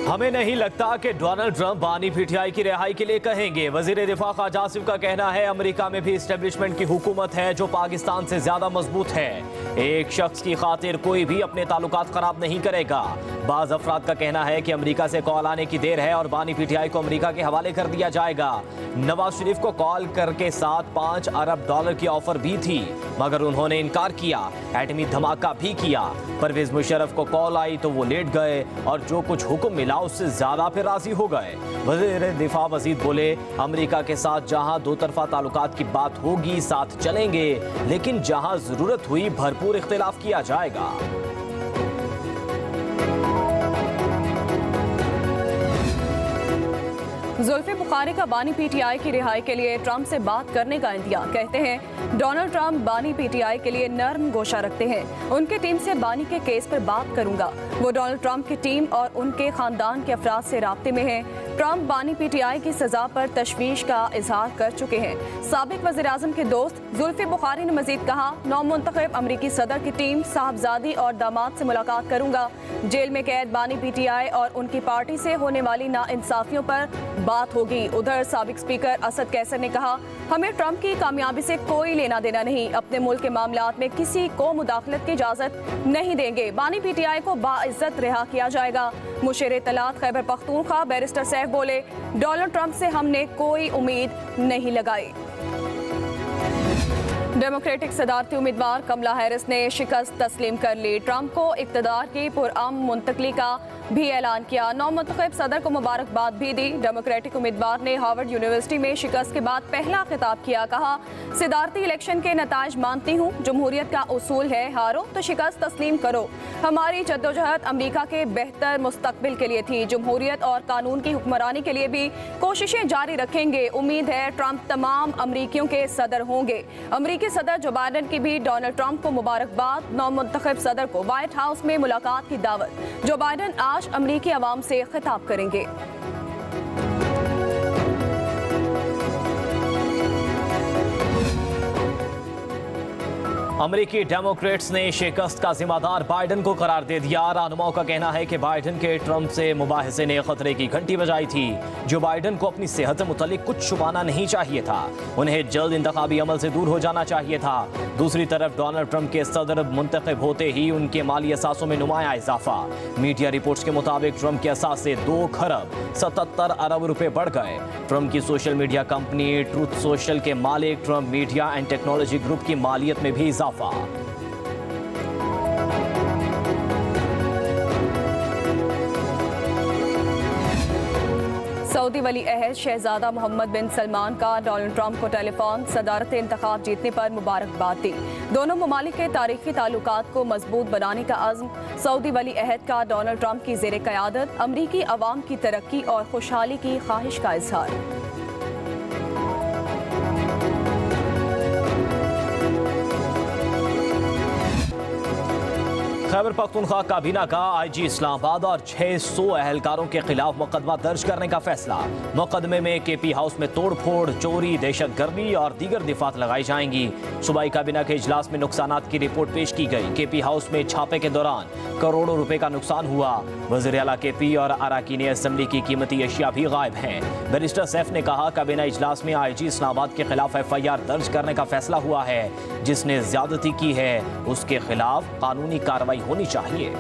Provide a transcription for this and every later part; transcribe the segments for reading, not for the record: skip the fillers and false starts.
हमें नहीं लगता कि डोनाल्ड ट्रंप बानी पीटीआई की रिहाई के लिए कहेंगे। वजीर दिफा ख्वाजा आसिफ का कहना है अमेरिका में भी इस्टेब्लिशमेंट की हुकूमत है जो पाकिस्तान से ज्यादा मजबूत है। एक शख्स की खातिर कोई भी अपने ताल्लुकात खराब नहीं करेगा। बाज अफराद का कहना है कि अमेरिका से कॉल आने की देर है और बानी पीटीआई को अमेरिका के हवाले कर दिया जाएगा। नवाज शरीफ को कॉल करके साथ $5 अरब की ऑफर भी थी मगर उन्होंने इनकार किया। एटमी धमाका भी किया। परवेज मुशर्रफ को कॉल आई तो वो लेट गए और जो कुछ हुक्म मिला उससे ज्यादा पे राजी हो गए। वजीर दिफा मजीद बोले अमेरिका के साथ जहां दो तरफा ताल्लुकात की बात होगी साथ चलेंगे, लेकिन जहां जरूरत हुई भरपूर इख्तिलाफ किया जाएगा। जुल्फे बुखारी का बानी पीटीआई की रिहाई के लिए ट्रंप से बात करने का इंतजार। कहते हैं डोनाल्ड ट्रंप बानी पीटीआई के लिए नर्म गोशा रखते हैं। उनकी टीम से बानी के केस पर बात करूंगा। वो डोनाल्ड ट्रंप की टीम और उनके खानदान के अफराद से राब्ते में हैं। ट्रंप बानी पीटीआई की सजा पर तशवीश का इजहार कर चुके हैं। साबिक वज़ीर आज़म के दोस्त जुल्फे बुखारी ने मजीद कहा नौमुंतखब अमरीकी सदर की टीम साहबजादी और दामाद से मुलाकात करूंगा। जेल में कैद बानी पीटीआई और उनकी पार्टी से होने वाली नाइंसाफियों पर बात होगी। उधर साबिक स्पीकर असद कैसर ने कहा हमें ट्रंप की कामयाबी से कोई लेना देना नहीं। अपने मुल्क के मामलात में किसी को मुदाखलत की इजाजत नहीं देंगे। बानी पीटीआई को बाइज्जत रिहा किया जाएगा। मुशीर इत्तलात खैबर पख्तूनख्वा बैरिस्टर सैफ बोले डोनाल्ड ट्रंप से हमने कोई उम्मीद नहीं लगाई। डेमोक्रेटिक सदारती उम्मीदवार कमला हैरिस ने शिकस्त तस्लीम कर ली। ट्रंप को इक़्तिदार की पुरअमन मुंतकली का भी ऐलान किया। नौमुंतखब सदर को मुबारकबाद भी दी। डेमोक्रेटिक उम्मीदवार ने हार्वर्ड यूनिवर्सिटी में शिकस्त के बाद पहला खिताब किया। कहा सदारती इलेक्शन के नताइज मानती हूँ। जमहूरियत का उसूल है हारो तो शिकस्त तस्लीम करो। हमारी जद्दोजहद अमरीका के बेहतर मुस्तकबिल के लिए थी। जमहूरियत और कानून की हुक्मरानी के लिए भी कोशिशें जारी रखेंगे। उम्मीद है ट्रंप तमाम अमरीकियों के सदर होंगे। अमरीकी सदर जो बाइडन की भी डोनाल्ड ट्रंप को मुबारकबाद। नौमुंतखब सदर को व्हाइट हाउस में मुलाकात की दावत। जो बाइडन आज अमरीकी अवाम से खिताब करेंगे। अमेरिकी डेमोक्रेट्स ने शिकस्त का जिम्मेदार बाइडन को करार दे दिया। रहनुमाओं का कहना है कि बाइडन के ट्रंप से मुबाहिसे ने खतरे की घंटी बजाई थी। जो बाइडन को अपनी सेहत से मुतालिक कुछ छुपाना नहीं चाहिए था। उन्हें जल्द इंतखाबी अमल से दूर हो जाना चाहिए था। दूसरी तरफ डोनाल्ड ट्रंप के सदर मुंतखब होते ही उनके माली असासों में नुमाया इजाफा। मीडिया रिपोर्ट्स के मुताबिक ट्रंप के असास से 2 खरब 77 अरब रुपए बढ़ गए। ट्रंप की social media company truth social के मालिक Trump media and technology group की मालियत में भी इजाफा। सऊदी वली अहद शहजादा मोहम्मद बिन सलमान का डोनाल्ड ट्रंप को टेलीफोन सदारत इंतखाब जीतने पर मुबारकबाद दी। दोनों ममालिक के तारीखी ताल्लुकात को मजबूत बनाने का अज़्म। सऊदी वली अहद का डोनाल्ड ट्रंप की ज़ेर क़यादत अमरीकी अवाम की तरक्की और खुशहाली की ख्वाहिश का इजहार। खैबर पख्तूनख्वा काबीना का आईजी इस्लामाबाद और 600 अहलकारों के खिलाफ मुकदमा दर्ज करने का फैसला। मुकदमे में केपी हाउस में तोड़फोड़, चोरी, दहशतगर्दी और दीगर दिफात लगाई जाएंगी। सूबाई काबीना के इजलास में नुकसानात की रिपोर्ट पेश की गई। केपी हाउस में छापे के दौरान करोड़ों रुपए का नुकसान हुआ। वज़ीर आला केपी और अराकीन असेंबली की कीमती अशिया भी गायब हैं। बैरिस्टर सैफ ने कहा काबीना इजलास में आईजी इस्लामाबाद के खिलाफ FIR दर्ज करने का फैसला हुआ है। जिसने ज्यादती की है उसके खिलाफ कानूनी कार्रवाई होनी चाहिए।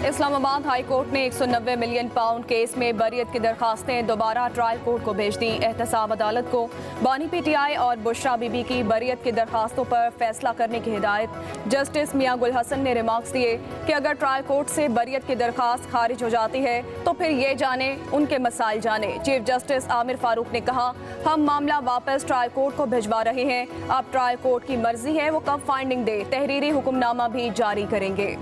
इस्लामाबाद हाई कोर्ट ने 190 मिलियन पाउंड केस में बरियत की दरखास्तें दोबारा ट्रायल कोर्ट को भेज दी। एहतसाब अदालत को बानी पीटीआई और बुशरा बीबी की बरियत की दरखास्तों पर फैसला करने की हिदायत। जस्टिस मियां गुल हसन ने रिमार्क्स दिए कि अगर ट्रायल कोर्ट से बरियत की दरखास्त खारिज हो जाती है तो फिर ये जाने उनके मसाइल जाने। चीफ जस्टिस आमिर फारूक ने कहा हम मामला वापस ट्रायल कोर्ट को भिजवा रहे हैं। अब ट्रायल कोर्ट की मर्जी है वो कब फाइंडिंग दे। तहरीरी हुक्मनामा भी जारी करेंगे।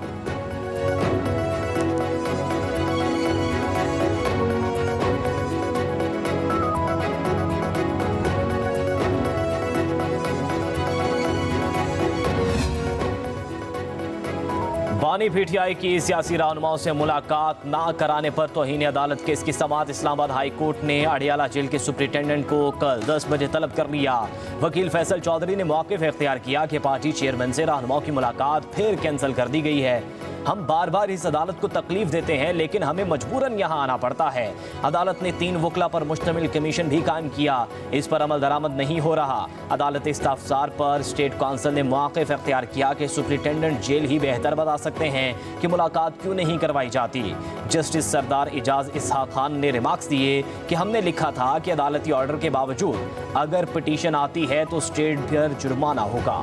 बानी पीटीआई की सियासी रहनुमाओं से मुलाकात ना कराने पर तौहीन अदालत केस की समाअत इस्लामाबाद हाई कोर्ट ने अडियाला जेल के सुप्रिंटेंडेंट को कल 10 बजे तलब कर लिया। वकील फैसल चौधरी ने मौक़िफ़ इख्तियार किया कि पार्टी चेयरमैन से रहनुमाओं की मुलाकात फिर कैंसिल कर दी गई है। हम बार बार इस अदालत को तकलीफ देते हैं, लेकिन हमें मजबूरन यहाँ आना पड़ता है। अदालत ने 3 वकला पर मुश्तमिल कमीशन भी कायम किया, इस पर अमल दरामद नहीं हो रहा। अदालत इस्तफसार पर स्टेट काउंसिल ने मौक़िफ़ इख्तियार किया कि सुप्रिंटेंडेंट जेल ही बेहतर बता सकते हैं कि मुलाकात क्यों नहीं करवाई जाती। जस्टिस सरदार इजाज इसहाक खान ने रिमार्क्स दिए कि हमने लिखा था कि अदालती ऑर्डर के बावजूद अगर पिटीशन आती है तो स्टेट पर जुर्माना होगा।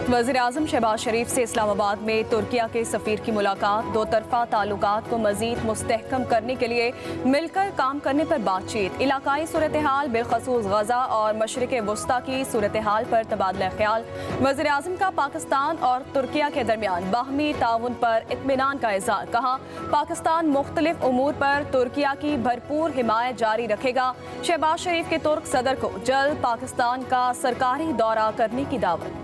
वज़ीर-ए-आज़म शहबाज शरीफ से इस्लामाबाद में तुर्किया के सफ़ीर की मुलाकात, दो तरफ़ा ताल्लुकात को मज़ीद मुस्तहकम करने के लिए मिलकर काम करने पर बातचीत, इलाकाई सूरत हाल बिलखसूस गज़ा और मशरिक़ वस्ता की सूरत हाल पर तबादला ख्याल। वज़ीर-ए-आज़म का पाकिस्तान और तुर्किया के दरमियान बाहमी ताउन पर इत्मीनान का इज़हार, कहा पाकिस्तान मुख्तलिफ उमूर पर तुर्किया की भरपूर हिमायत जारी रखेगा। शहबाज शरीफ के तुर्क सदर को जल्द पाकिस्तान का सरकारी दौरा करने की दावत।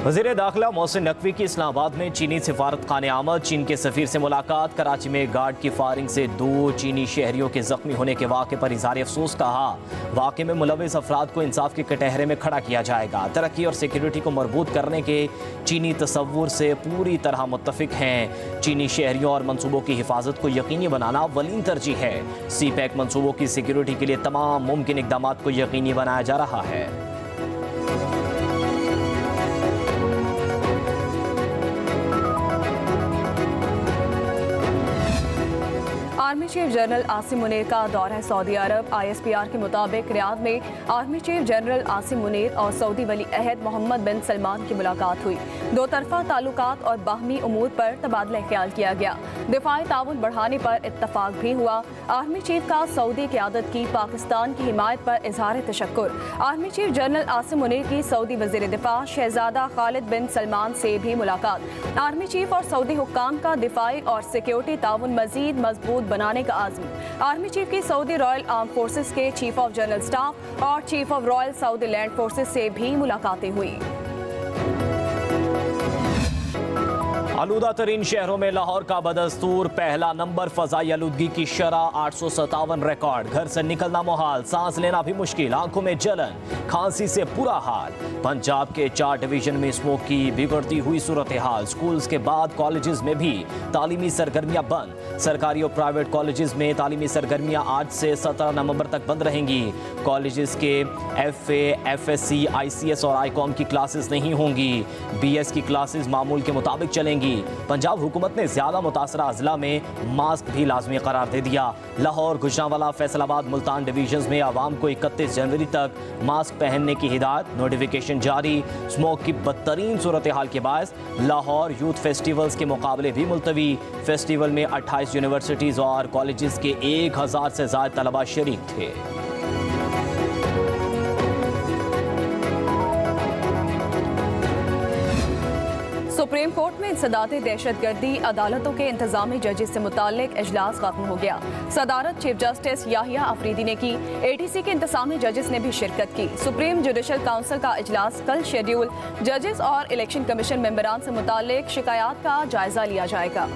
वज़ीर दाखिला मोहसिन नकवी की इस्लामाबाद में चीनी सिफारत खाने आमद, चीन के सफ़ीर से मुलाकात। कराची में गार्ड की फायरिंग से 2 चीनी शहरियों के जख्मी होने के वाक़े पर इज़हार अफसोस, कहा वाक़े में मुलविस अफराद को इंसाफ के कटहरे में खड़ा किया जाएगा। तरक्की और सिक्योरिटी को मरबूत करने के चीनी तसव्वुर से पूरी तरह मुत्तफिक हैं। चीनी शहरियों और मनसूबों की हिफाजत को यकीनी बनाना वलीन तरजीह है। CPEC मनसूबों की सिक्योरिटी के लिए तमाम मुमकिन इक़दाम को यकीनी बनाया जा रहा है। Army chief general Asim Munir का दौरा सऊदी अरब। ISPR के मुताबिक रियाद में army chief general Asim Munir और सऊदी वली अहद मोहम्मद बिन सलमान की मुलाकात हुई। दो तरफा ताल्लुकात और बाहमी उमूर पर तबादला ख्याल किया गया। दिफाई ताउन बढ़ाने पर इत्तफाक भी हुआ। आर्मी चीफ का सऊदी क़यादत की पाकिस्तान की हिमायत पर इजहार तशक्कुर। Army chief general Asim Munir की सऊदी वज़ीर दिफा शहजादा खालिद बिन सलमान से भी मुलाकात। आर्मी चीफ और सऊदी हुक्काम का दिफाई और सिक्योरिटी ताउन मजीद मजबूत बनाने का आज़म। आर्मी चीफ की सऊदी रॉयल आर्म फोर्सेस के चीफ ऑफ जनरल स्टाफ और chief of royal Saudi land forces से भी मुलाकातें हुई। आलूदा तरीन शहरों में लाहौर का बदस्तूर पहला नंबर। फजाई आलूदगी की शरह 857 रिकॉर्ड। घर से निकलना मुहाल, सांस लेना भी मुश्किल, आंखों में जलन, खांसी से बुरा हाल। पंजाब के 4 डिवीजन में स्मोक की बिगड़ती हुई सूरत हाल। स्कूल्स के बाद कॉलेजेस में भी तालीमी सरगर्मियां बंद। सरकारी और प्राइवेट कॉलेजेस में तालीमी सरगर्मियां आज से 17 नवंबर तक बंद रहेंगी। कॉलेजेस के FA, FSC, ICS और ICOM की क्लासेस नहीं होंगी। BS की क्लासेस मामूल के मुताबिक चलेंगी। पंजाब हुकूमत ने ज्यादा मुतासरा अजला में मास्क भी लाजमी करार दे दिया। लाहौर, गुजरांवाला, फैसलाबाद, मुल्तान डिवीजन में आवाम को 31 जनवरी तक मास्क पहनने की हिदायत। नोटिफिकेशन जारी। स्मोक की बदतरीन सूरत हाल के बायस लाहौर यूथ फेस्टिवल्स के मुकाबले भी मुलतवी। फेस्टिवल में 28 यूनिवर्सिटीज और कॉलेजेस के 1000 से ज्यादा तलबा शरीक थे। सुप्रीम कोर्ट में इंसदाद दहशतगर्दी अदालतों के इंतजामी जजेस से मुताल्लिक इजलास खत्म हो गया। सदारत चीफ जस्टिस याहिया अफरीदी ने की। ATC के इंतजामी जजेस ने भी शिरकत की। सुप्रीम जुडिशल काउंसिल का इजलास कल शेड्यूल। जजेस और इलेक्शन कमीशन मेंबरान से मुताल्लिक शिकायत का जायजा लिया जाएगा।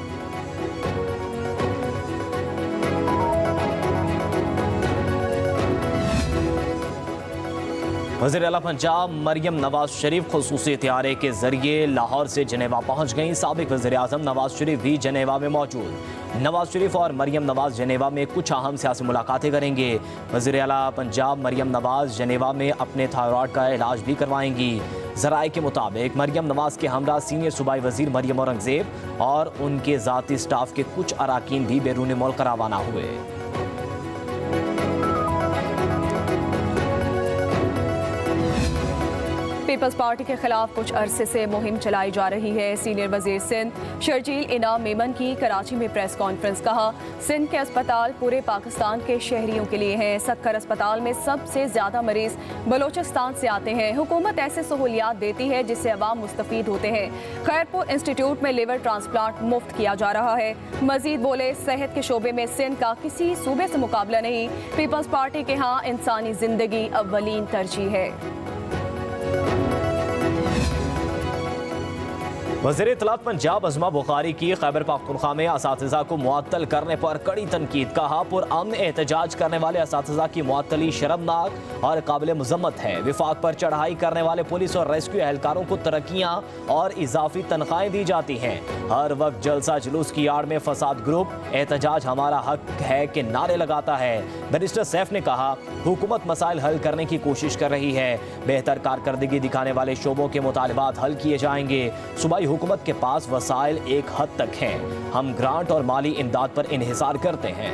वज़ीर आला पंजाब मरियम नवाज शरीफ खुसूसी इत्तिहारे के जरिए लाहौर से जनेवा पहुंच गईं। साबिक वज़ीर आज़म नवाज शरीफ भी जनेवा में मौजूद। नवाज शरीफ और मरियम नवाज जनेवा में कुछ अहम सियासी मुलाकातें करेंगे। वज़ीर आला पंजाब मरियम नवाज जनेवा में अपने थायराइड का इलाज भी करवाएंगी। ज़राए के मुताबिक मरियम नवाज के हमरा सीनियर सूबाई वज़ीर मरियम औरंगज़ेब और उनके ज़ाती स्टाफ के कुछ अराकीन भी बैरून मुल्क रवाना हुए। पीपल्स पार्टी के खिलाफ कुछ अरसे से मुहिम चलाई जा रही है। सीनियर वजीर सिंध शर्जील इनाम मेमन की कराची में प्रेस कॉन्फ्रेंस। कहा, सिंध के अस्पताल पूरे पाकिस्तान के शहरियों के लिए हैं। सक्खर अस्पताल में सबसे ज्यादा मरीज बलोचिस्तान से आते हैं। हुकूमत ऐसे सहूलियात देती है जिससे अवाम मुस्तफीद होते हैं। खैरपुर इंस्टीट्यूट में लिवर ट्रांसप्लांट मुफ्त किया जा रहा है। मजीद बोले, सेहत के शोबे में सिंध का किसी सूबे से मुकाबला नहीं। पीपल्स पार्टी के यहाँ इंसानी जिंदगी अव्वलीन तरजीह है। वज़ीर इत्तलात पंजाब अज़मा बुखारी की खैबर पख्तूनख्वा में असातिज़ा को मुअत्तल करने पर कड़ी तनकीद। कहा, पुरअमन एहतजाज करने वाले असातिज़ा की मुअत्तली शर्मनाक और काबिल मज़म्मत है। विफाक पर चढ़ाई करने वाले पुलिस और रेस्क्यू एहलकारों को तरक्कियाँ और इजाफी तनख्वाहें दी जाती हैं। हर वक्त जलसा जुलूस की आड़ में फसाद ग्रुप एहतजाज हमारा हक है के नारे लगाता है। बैरिस्टर सैफ ने कहा, हुकूमत मसाइल हल करने की कोशिश कर रही है। बेहतर कारकर्दगी दिखाने वाले शोबों के मुतालबात हल किए जाएंगे। सूबाई हुकूमत के पास वसाइल एक हद तक हैं। हम ग्रांट और माली इमदाद पर इन्हिसार करते हैं।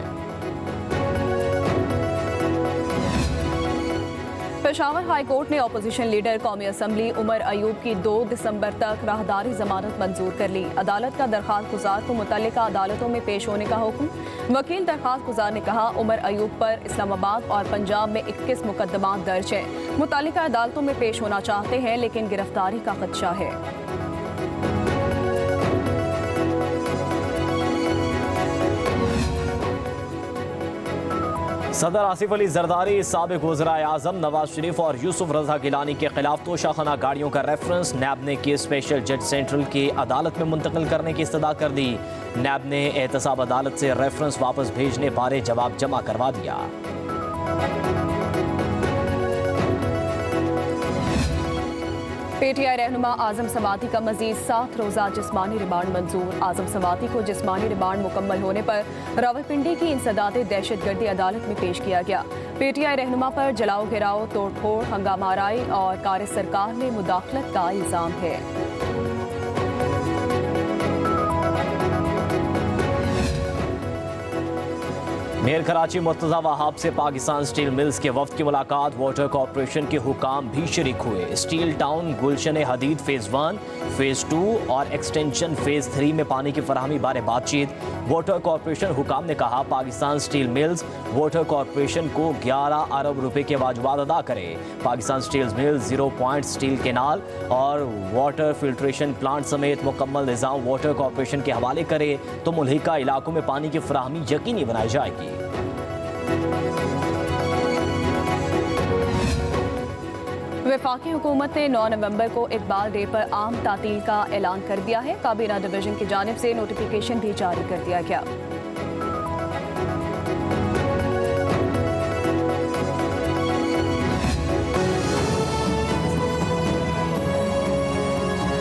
पेशावर हाई कोर्ट ने अपोजिशन लीडर कौमी असम्बली उमर अयूब की 2 दिसंबर तक राहदारी जमानत मंजूर कर ली। अदालत का दरखास्त गुजार को मुतल्लिका अदालतों में पेश होने का हुक्म। वकील दरखास्त गुजार ने कहा, उमर अयूब पर इस्लामाबाद और पंजाब में 21 मुकदमात दर्ज हैं। मुतल्लिका अदालतों में पेश होना चाहते हैं लेकिन गिरफ्तारी का खदशा है। सदर आसिफ अली जरदारी, साबिक वज़ीर आज़म नवाज शरीफ और यूसुफ रज़ा गिलानी के खिलाफ तोशाखाना गाड़ियों का रेफरेंस नैब ने केस स्पेशल जज सेंट्रल की अदालत में मुंतकिल करने की इस्तदा कर दी। नैब ने एहतसाब अदालत से रेफरेंस वापस भेजने बारे जवाब जमा करवा दिया। पीटीआई रहनुमा आजम सवाती का मजीद 7 रोज़ा जिस्मानी रिमांड मंजूर। आजम सवाती को जिस्मानी रिमांड मुकम्मल होने पर रावलपिंडी की इंसदाद दहशतगर्दी अदालत में पेश किया गया। पीटीआई रहनुमा पर जलाओ गिराओ, तोड़फोड़, हंगामा आराई और कार सरकार में मुदाखलत का इल्जाम है। मेयर कराची मुर्तज़ा वहाब से पाकिस्तान स्टील मिल्स के वफ्द की मुलाकात। वाटर कॉरपोरेशन के हुकाम भी शरीक हुए। स्टील टाउन, गुलशन हदीद फेज़ 1, फेज़ 2 और एक्सटेंशन फेज़ 3 में पानी की फराहमी बारे बातचीत। वाटर कॉरपोरेशन हुकाम ने कहा, Pakistan steel mills water corporation को 11 अरब रुपए के वाजबात अदा करे। Pakistan steel mills 0 point steel canal और वाटर फिल्ट्रेशन प्लांट समेत मुकम्मल निज़ाम वाटर कॉरपोरेशन के हवाले करे तो मुल्हिका इलाकों में पानी की फराहमी यकीनी बनाई जाएगी। वफाकी हुकूमत ने 9 नवंबर को इकबाल डे पर आम तातील का ऐलान कर दिया है। काबीना डिवीजन की जानिब से नोटिफिकेशन भी जारी कर दिया गया।